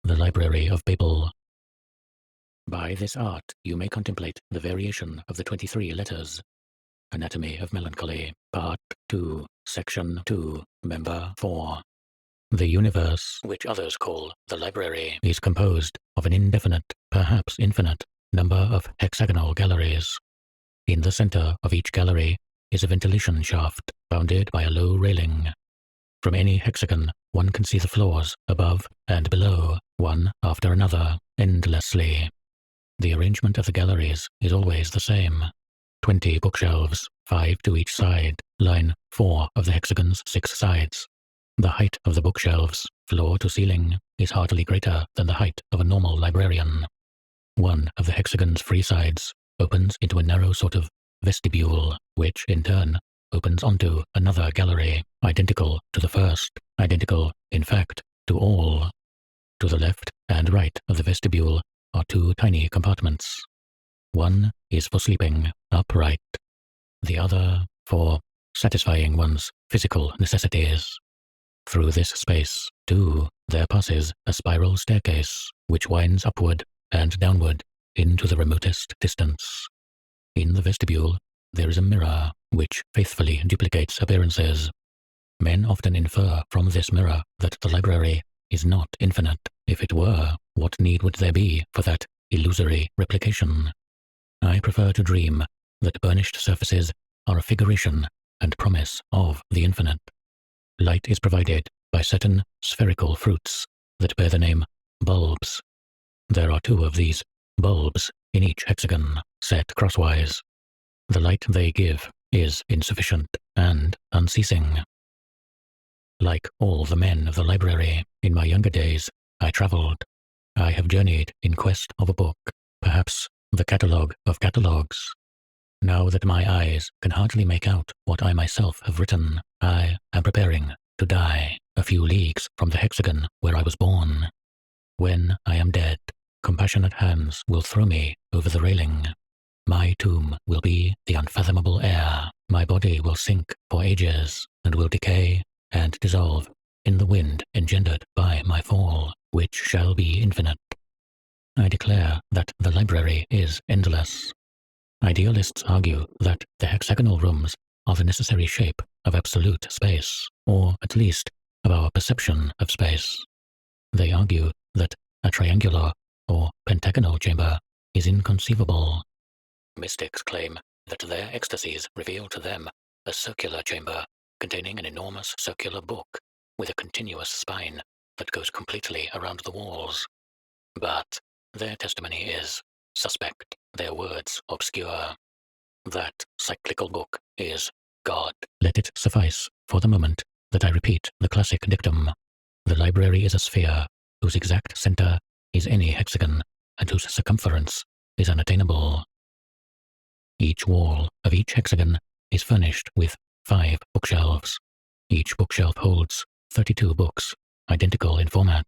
the Library of Babel. By this art you may contemplate the variation of the 23 letters. Anatomy of Melancholy, Part 2, Section 2, Member 4. The universe, which others call the library, is composed of an indefinite, perhaps infinite, number of hexagonal galleries. In the center of each gallery is a ventilation shaft bounded by a low railing. From any hexagon, one can see the floors above and below, one after another, endlessly. The arrangement of the galleries is always the same. 20 bookshelves, 5 to each side, line 4 of the hexagon's 6 sides. The height of the bookshelves, floor to ceiling, is hardly greater than the height of a normal librarian. One of the hexagon's 3 sides opens into a narrow sort of vestibule, which, in turn, opens onto another gallery, identical to the first, identical, in fact, to all. To the left and right of the vestibule are 2 tiny compartments. One is for sleeping upright, the other for satisfying one's physical necessities. Through this space, too, there passes a spiral staircase, which winds upward and downward into the remotest distance. In the vestibule, there is a mirror, which faithfully duplicates appearances. Men often infer from this mirror that the library is not infinite. If it were, what need would there be for that illusory replication? I prefer to dream that burnished surfaces are a figuration and promise of the infinite. Light is provided by certain spherical fruits that bear the name bulbs. There are 2 of these bulbs in each hexagon, set crosswise. The light they give is insufficient and unceasing. Like all the men of the library, in my younger days, I traveled. I have journeyed in quest of a book, perhaps the catalogue of catalogues. Now that my eyes can hardly make out what I myself have written, I am preparing to die a few leagues from the hexagon where I was born. When I am dead, compassionate hands will throw me over the railing. My tomb will be the unfathomable air. My body will sink for ages and will decay and dissolve in the wind engendered by my fall, which shall be infinite. I declare that the library is endless. Idealists argue that the hexagonal rooms are the necessary shape of absolute space, or at least of our perception of space. They argue that a triangular or pentagonal chamber is inconceivable. Mystics claim that their ecstasies reveal to them a circular chamber containing an enormous circular book with a continuous spine that goes completely around the walls. But their testimony is suspect, their words obscure. That cyclical book is God. Let it suffice for the moment that I repeat the classic dictum. The library is a sphere whose exact center is any hexagon and whose circumference is unattainable. Each wall of each hexagon is furnished with 5 bookshelves. Each bookshelf holds 32 books, identical in format.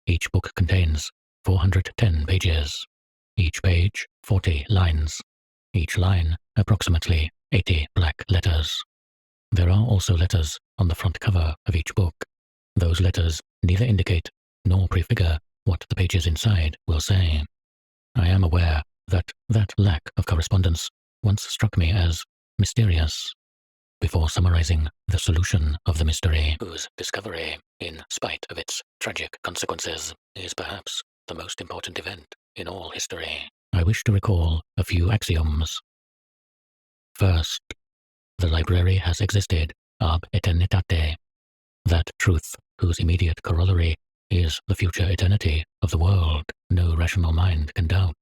Each book contains 410 pages. Each page 40 lines. Each line approximately 80 black letters. There are also letters on the front cover of each book. Those letters neither indicate nor prefigure what the pages inside will say. I am aware that lack of correspondence once struck me as mysterious. Before summarizing the solution of the mystery, whose discovery, in spite of its tragic consequences, is perhaps the most important event in all history, I wish to recall a few axioms. First, the library has existed ab aeternitate, that truth whose immediate corollary is the future eternity of the world no rational mind can doubt.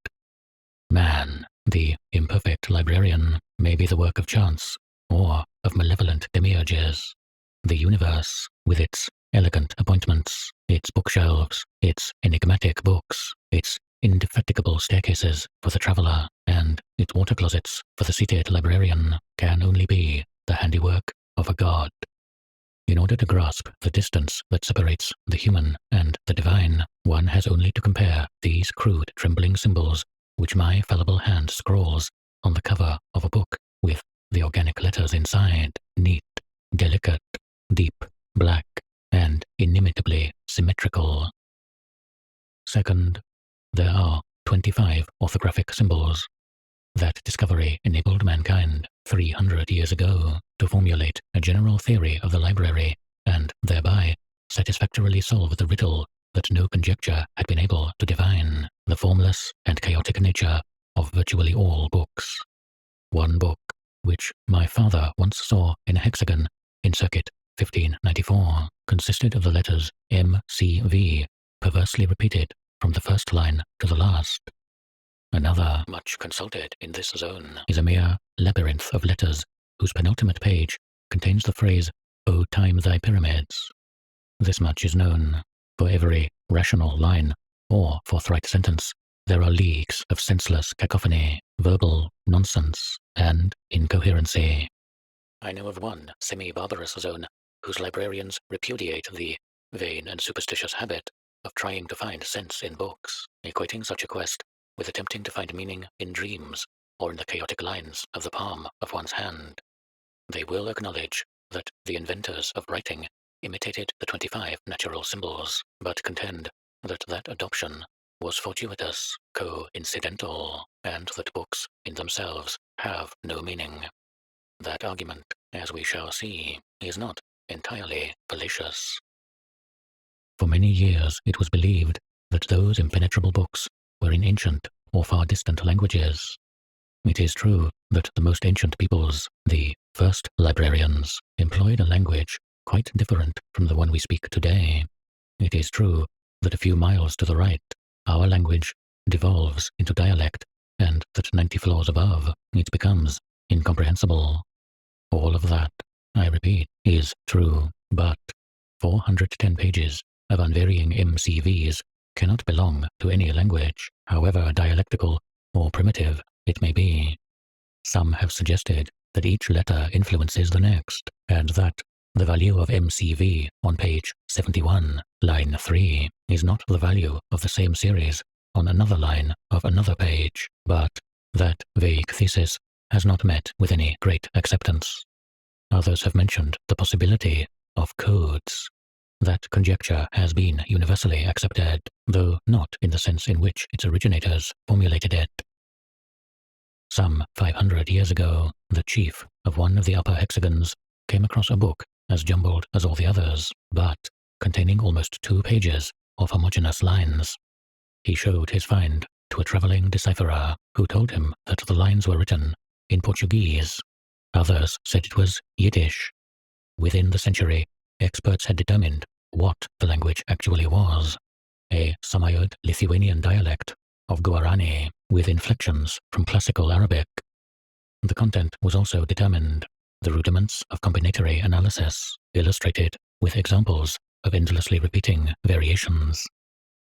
Man, the imperfect librarian, may be the work of chance or of malevolent demiurges. The universe, with its elegant appointments, its bookshelves, its enigmatic books, its indefatigable staircases for the traveller, and its water closets for the seated librarian, can only be the handiwork of a god. In order to grasp the distance that separates the human and the divine, one has only to compare these crude trembling symbols which my fallible hand scrawls on the cover of a book with the organic letters inside, neat, delicate, deep, black, and inimitably symmetrical. Second, there are 25 orthographic symbols. That discovery enabled mankind 300 years ago to formulate a general theory of the library and thereby satisfactorily solve the riddle that no conjecture had been able to divine, the formless and chaotic nature of virtually all books. One book, which my father once saw in a hexagon in circuit 1594, consisted of the letters MCV, perversely repeated from the first line to the last. Another, much consulted in this zone, is a mere labyrinth of letters whose penultimate page contains the phrase, "O time thy pyramids." This much is known. For every rational line or forthright sentence, there are leagues of senseless cacophony, verbal nonsense, and incoherency. I know of one semi-barbarous zone whose librarians repudiate the vain and superstitious habit of trying to find sense in books, equating such a quest with attempting to find meaning in dreams or in the chaotic lines of the palm of one's hand. They will acknowledge that the inventors of writing imitated the 25 natural symbols, but contend that that adoption was fortuitous, coincidental, and that books in themselves have no meaning. That argument, as we shall see, is not entirely fallacious. For many years it was believed that those impenetrable books were in ancient or far distant languages. It is true that the most ancient peoples, the first librarians, employed a language quite different from the one we speak today. It is true that a few miles to the right, our language devolves into dialect, and that 90 floors above, it becomes incomprehensible. All of that, I repeat, is true, but 410 pages of unvarying MCVs cannot belong to any language, however dialectical or primitive it may be. Some have suggested that each letter influences the next, and that the value of MCV on page 71, line 3, is not the value of the same series on another line of another page, but that vague thesis has not met with any great acceptance. Others have mentioned the possibility of codes. That conjecture has been universally accepted, though not in the sense in which its originators formulated it. Some 500 years ago, the chief of one of the upper hexagons came across a book as jumbled as all the others, but containing almost 2 pages of homogeneous lines. He showed his find to a traveling decipherer, who told him that the lines were written in Portuguese. Others said it was Yiddish. Within the century, experts had determined what the language actually was, a Samoyed Lithuanian dialect of Guarani with inflections from classical Arabic. The content was also determined, the rudiments of combinatory analysis, illustrated with examples of endlessly repeating variations.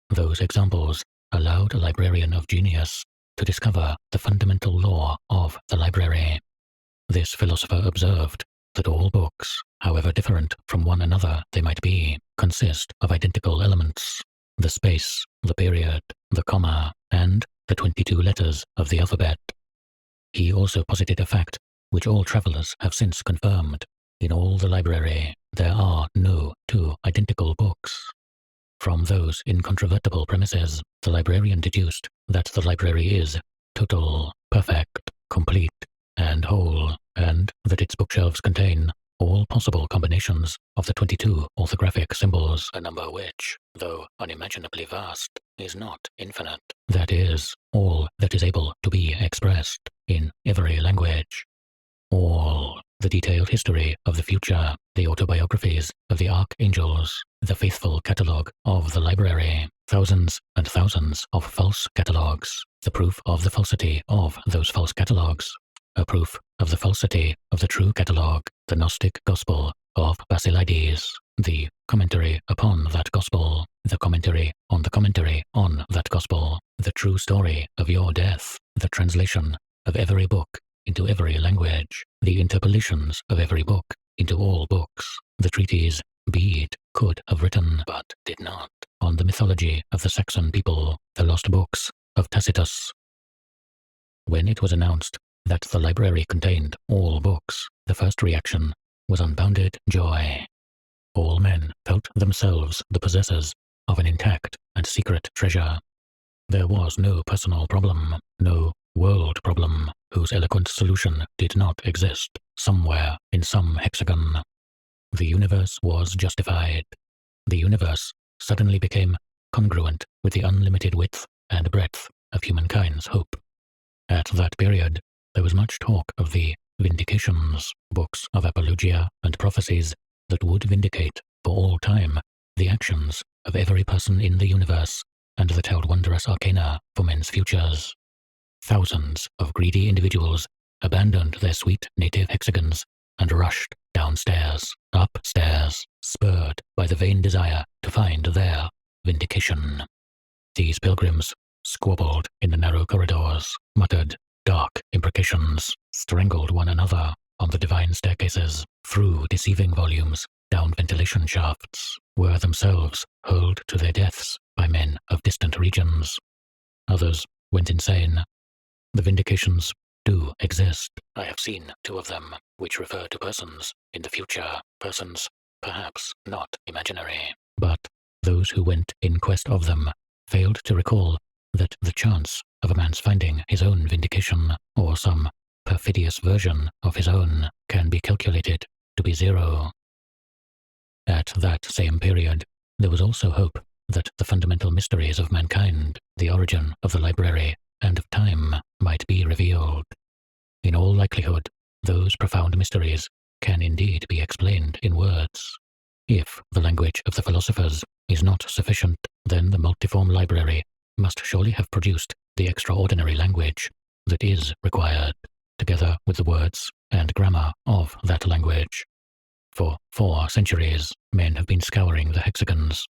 Those examples allowed a librarian of genius to discover the fundamental law of the library. This philosopher observed that all books, however different from one another they might be, consist of identical elements: the space, the period, the comma, and the 22 letters of the alphabet. He also posited a fact which all travelers have since confirmed: in all the library there are no 2 identical books. From those incontrovertible premises, the librarian deduced that the library is total, perfect, complete, and whole, and that its bookshelves contain all possible combinations of the 22 orthographic symbols, a number which, though unimaginably vast, is not infinite. That is, all that is able to be expressed in every language. All the detailed history of the future, the autobiographies of the archangels, the faithful catalogue of the library, thousands and thousands of false catalogues, the proof of the falsity of those false catalogues, a proof of the falsity of the true catalogue, the Gnostic Gospel of Basilides, the commentary upon that Gospel, the commentary on that Gospel, the true story of your death, the translation of every book into every language, the interpolations of every book into all books, the treatise Bede could have written, but did not, on the mythology of the Saxon people, the lost books of Tacitus. When it was announced that the library contained all books, the first reaction was unbounded joy. All men felt themselves the possessors of an intact and secret treasure. There was no personal problem, no world problem, whose eloquent solution did not exist somewhere in some hexagon. The universe was justified. The universe suddenly became congruent with the unlimited width and breadth of humankind's hope. At that period, there was much talk of the vindications, books of apologia and prophecies that would vindicate for all time the actions of every person in the universe, and that held wondrous arcana for men's futures. Thousands of greedy individuals abandoned their sweet native hexagons and rushed downstairs, upstairs, spurred by the vain desire to find their vindication. These pilgrims squabbled in the narrow corridors, muttered dark imprecations, strangled one another on the divine staircases, through deceiving volumes, down ventilation shafts, were themselves hurled to their deaths by men of distant regions. Others went insane. The vindications do exist. I have seen 2 of them, which refer to persons in the future, persons perhaps not imaginary. But those who went in quest of them failed to recall that the chance of a man's finding his own vindication, or some perfidious version of his own, can be calculated to be 0. At that same period, there was also hope that the fundamental mysteries of mankind, the origin of the library and of time, might be revealed. In all likelihood, those profound mysteries can indeed be explained in words. If the language of the philosophers is not sufficient, then the multiform library must surely have produced the extraordinary language that is required, together with the words and grammar of that language. For 4 centuries, men have been scouring the hexagons.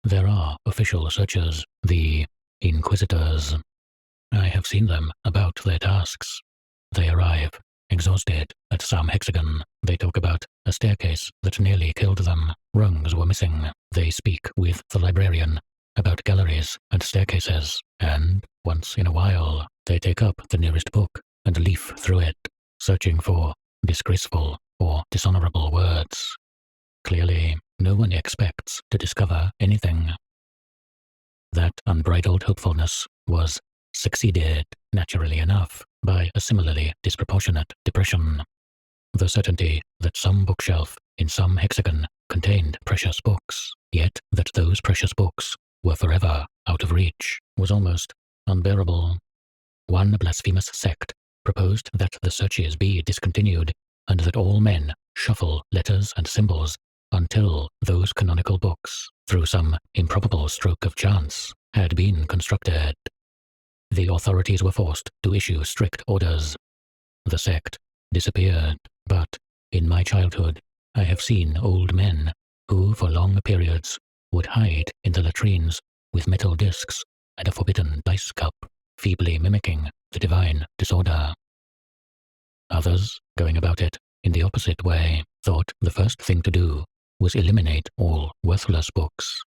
There are official searchers, the inquisitors. I have seen them about their tasks. They arrive, exhausted, at some hexagon. They talk about a staircase that nearly killed them. Rungs were missing. They speak with the librarian about galleries and staircases, and, once in a while, they take up the nearest book and leaf through it, searching for disgraceful or dishonorable words. Clearly, no one expects to discover anything. That unbridled hopefulness was succeeded, naturally enough, by a similarly disproportionate depression. The certainty that some bookshelf in some hexagon contained precious books, yet that those precious books were forever out of reach, was almost unbearable. One blasphemous sect proposed that the searches be discontinued, and that all men shuffle letters and symbols until those canonical books, through some improbable stroke of chance, had been constructed. The authorities were forced to issue strict orders. The sect disappeared, but in my childhood I have seen old men who for long periods would hide in the latrines with metal discs and a forbidden dice cup, feebly mimicking the divine disorder. Others, going about it in the opposite way, thought the first thing to do was eliminate all worthless books.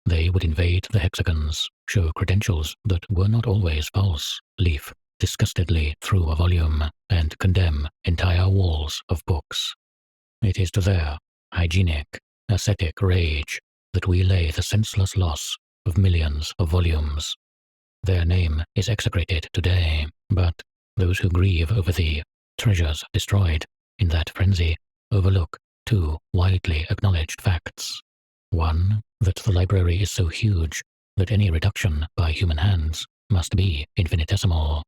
They would invade the hexagons, show credentials that were not always false, leaf disgustedly through a volume, and condemn entire walls of books. It is to their hygienic, ascetic rage that we lay the senseless loss of millions of volumes. Their name is execrated today, but those who grieve over the treasures destroyed in that frenzy overlook 2 widely acknowledged facts. 1, that the library is so huge that any reduction by human hands must be infinitesimal,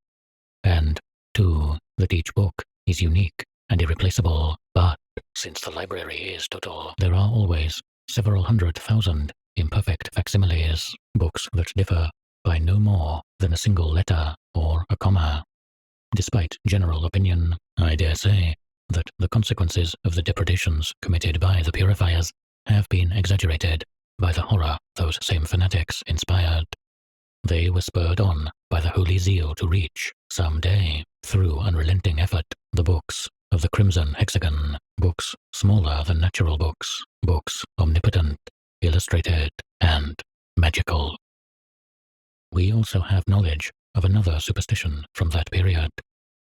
and 2, that each book is unique and irreplaceable, but since the library is total, there are always several 100,000 imperfect facsimiles, books that differ by no more than a single letter or a comma. Despite general opinion, I dare say that the consequences of the depredations committed by the purifiers have been exaggerated by the horror those same fanatics inspired. They were spurred on by the holy zeal to reach, some day, through unrelenting effort, the books of the Crimson Hexagon, books smaller than natural books, books omnipotent, illustrated, and magical. We also have knowledge of another superstition from that period,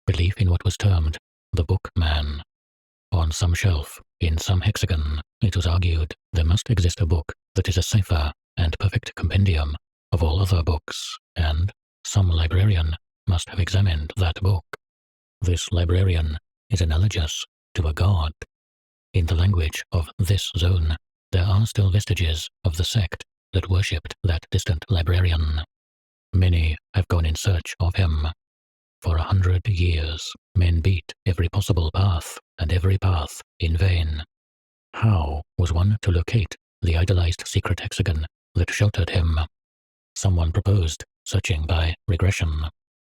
belief in what was termed the Bookman. On some shelf, in some hexagon, it was argued there must exist a book that is a cipher and perfect compendium of all other books, and some librarian must have examined that book. This librarian is analogous to a god. In the language of this zone, there are still vestiges of the sect that worshipped that distant librarian. Many have gone in search of him. For 100 years, men beat every possible path, and every path in vain. How was one to locate the idolized secret hexagon that sheltered him? Someone proposed searching by regression.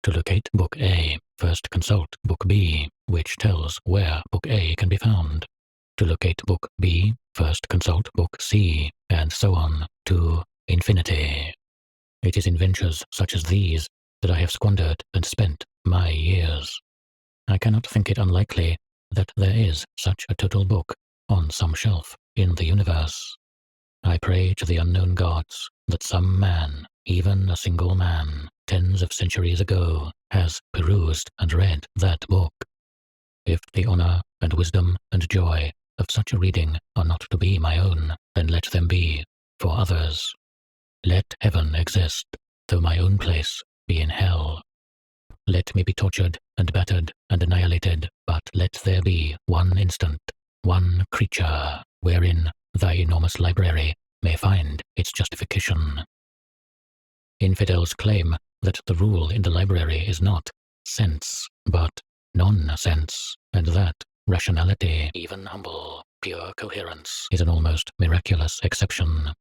To locate Book A, first consult Book B, which tells where Book A can be found. To locate Book B, first consult Book C, and so on to infinity. It is in ventures such as these that I have squandered and spent my years. I cannot think it unlikely that there is such a total book on some shelf in the universe. I pray to the unknown gods that some man, even a single man, tens of centuries ago, has perused and read that book. If the honor and wisdom and joy of such a reading are not to be my own, then let them be for others. Let heaven exist, though my own place be in hell. Let me be tortured and battered and annihilated, but let there be one instant, one creature, wherein thy enormous library may find its justification. Infidels claim that the rule in the library is not sense, but nonsense, and that rationality, even humble, pure coherence, is an almost miraculous exception.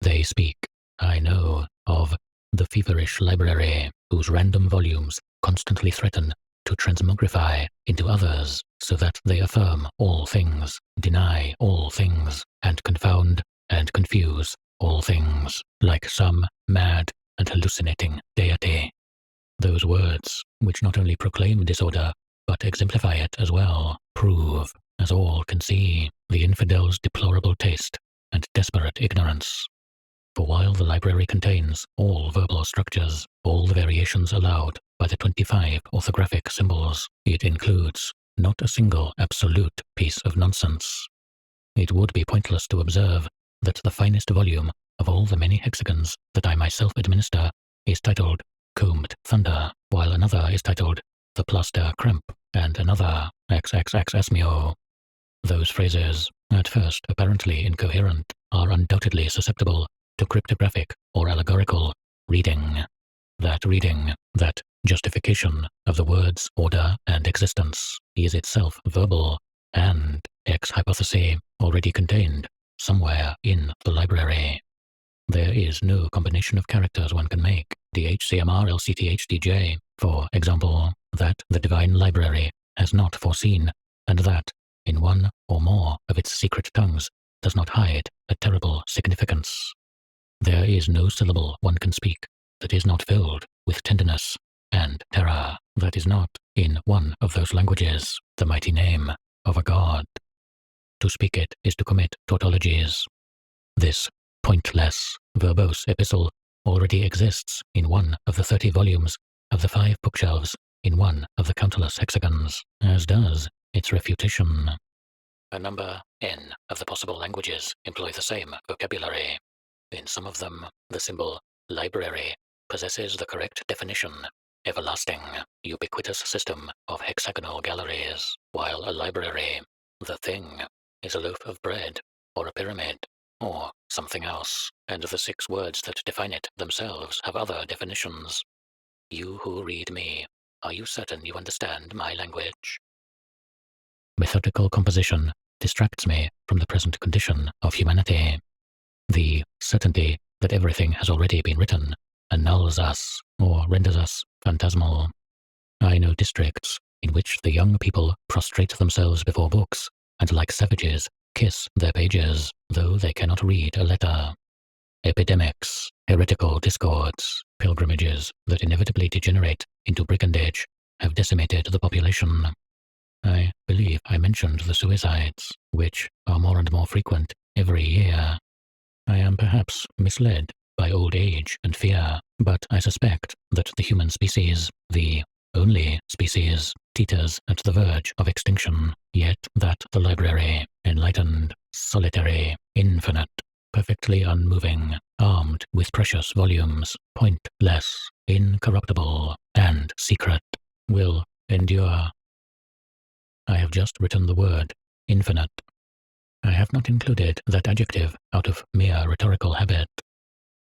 They speak, I know, of the feverish library, whose random volumes constantly threaten to transmogrify into others, so that they affirm all things, deny all things, and confound and confuse all things, like some mad and hallucinating deity. Those words, which not only proclaim disorder, but exemplify it as well, prove, as all can see, the infidel's deplorable taste and desperate ignorance. For while the library contains all verbal structures, all the variations allowed by the 25 orthographic symbols, it includes not a single absolute piece of nonsense. It would be pointless to observe that the finest volume of all the many hexagons that I myself administer is titled Combed Thunder, while another is titled The Plaster Cramp, and another XXXSmio. Those phrases, at first apparently incoherent, are undoubtedly susceptible to cryptographic or allegorical reading. That reading, that justification of the word's order and existence, is itself verbal, and ex hypothesi already contained somewhere in the library. There is no combination of characters one can make, DHCMR LCTHDJ, for example, that the divine library has not foreseen, and that, in one or more of its secret tongues, does not hide a terrible significance. There is no syllable one can speak that is not filled with tenderness and terror, that is not, in one of those languages, the mighty name of a god. To speak it is to commit tautologies. This pointless, verbose epistle already exists in one of the 30 volumes of the 5 bookshelves in one of the countless hexagons, as does its refutation. A number n of the possible languages employ the same vocabulary. In some of them, the symbol library possesses the correct definition, everlasting, ubiquitous system of hexagonal galleries, while a library, the thing, is a loaf of bread, or a pyramid, or something else, and the 6 words that define it themselves have other definitions. You who read me, are you certain you understand my language? Methodical composition distracts me from the present condition of humanity. The certainty that everything has already been written annuls us, or renders us phantasmal. I know districts in which the young people prostrate themselves before books, and like savages kiss their pages, though they cannot read a letter. Epidemics, heretical discords, pilgrimages that inevitably degenerate into brigandage have decimated the population. I believe I mentioned the suicides, which are more and more frequent every year. I am perhaps misled by old age and fear, but I suspect that the human species, the only species, teeters at the verge of extinction, yet that the library, enlightened, solitary, infinite, perfectly unmoving, armed with precious volumes, pointless, incorruptible, and secret, will endure. I have just written the word infinite. I have not included that adjective out of mere rhetorical habit.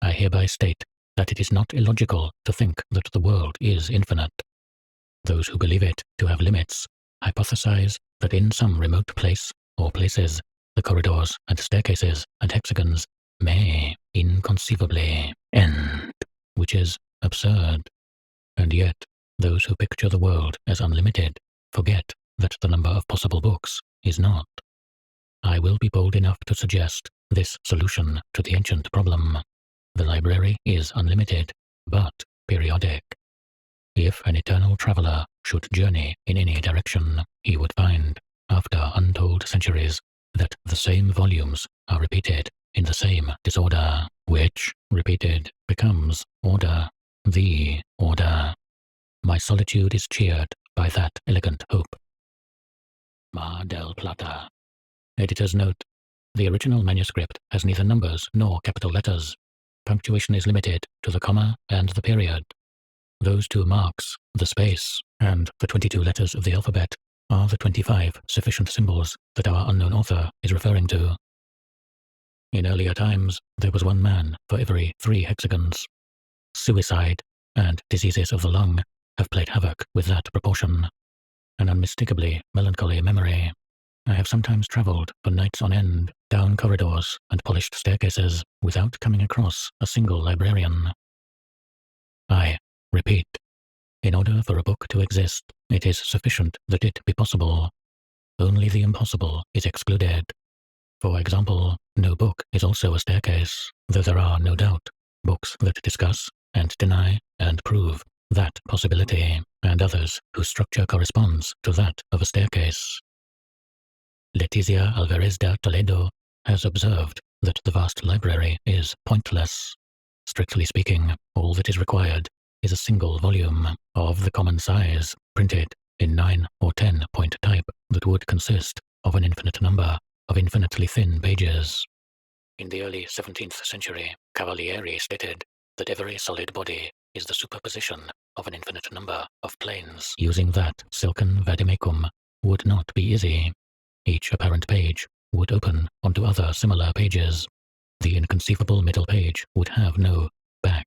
I hereby state that it is not illogical to think that the world is infinite. Those who believe it to have limits hypothesize that in some remote place or places, the corridors and staircases and hexagons may inconceivably end, which is absurd. And yet, those who picture the world as unlimited forget that the number of possible books is not. I will be bold enough to suggest this solution to the ancient problem. The library is unlimited, but periodic. If an eternal traveler should journey in any direction, he would find, after untold centuries, that the same volumes are repeated in the same disorder, which, repeated, becomes order, the order. My solitude is cheered by that elegant hope. Mar del Plata. Editor's note. The original manuscript has neither numbers nor capital letters. Punctuation is limited to the comma and the period. Those 2 marks, the space, and the 22 letters of the alphabet, are the 25 sufficient symbols that our unknown author is referring to. In earlier times, there was 1 man for every 3 hexagons. Suicide and diseases of the lung have played havoc with that proportion. An unmistakably melancholy memory. I have sometimes travelled for nights on end, down corridors and polished staircases, without coming across a single librarian. I repeat, in order for a book to exist, it is sufficient that it be possible. Only the impossible is excluded. For example, no book is also a staircase, though there are, no doubt, books that discuss and deny and prove that possibility, and others whose structure corresponds to that of a staircase. Letizia Alvarez de Toledo has observed that the vast library is pointless. Strictly speaking, all that is required is a single volume of the common size, printed in 9 or 10-point type that would consist of an infinite number of infinitely thin pages. In the early 17th century, Cavalieri stated that every solid body is the superposition of an infinite number of planes. Using that silken vademecum would not be easy. Each apparent page would open onto other similar pages. The inconceivable middle page would have no back.